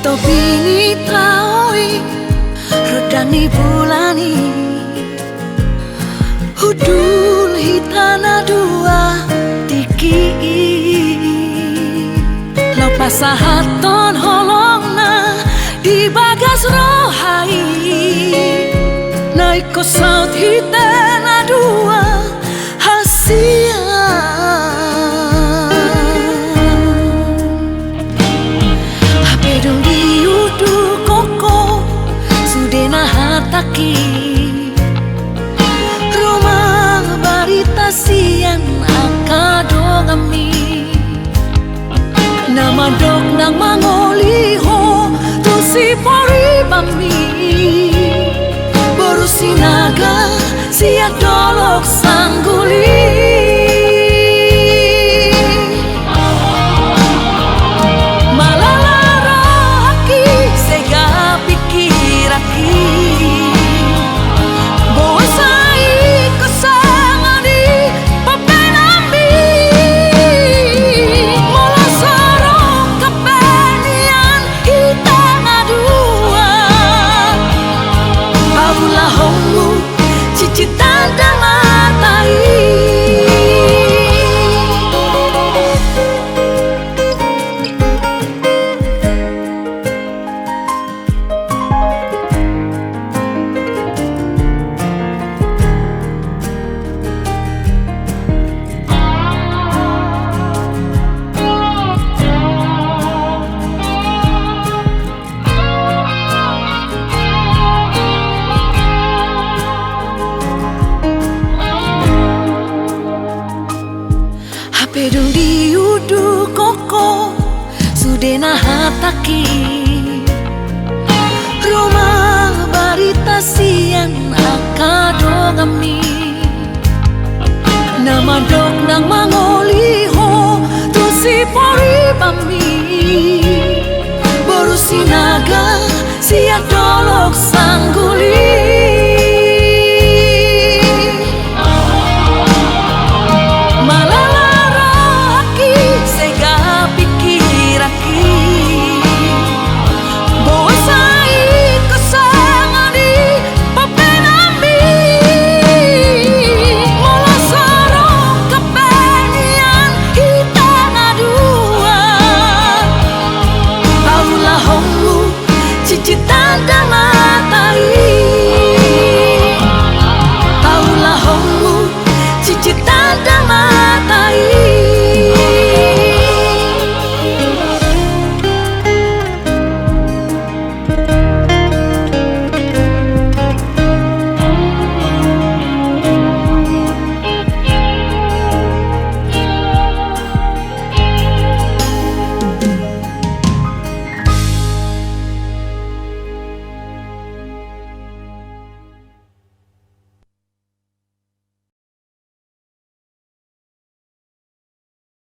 Topini taoi rodani bulani hudul hitana dua tiki lau pasahaton holongna di bagas rohai naik saut hitana dua hasia hataki rumah barita siang akadongami nama dok nang mangoliho tu si pori bami boru sinaga siak dolok sangguli pedung di udu koko sudena hataki rumah barita siang akadongami nama dok nang mangoliho tu si pori bami boru sinaga siak dolok sangguli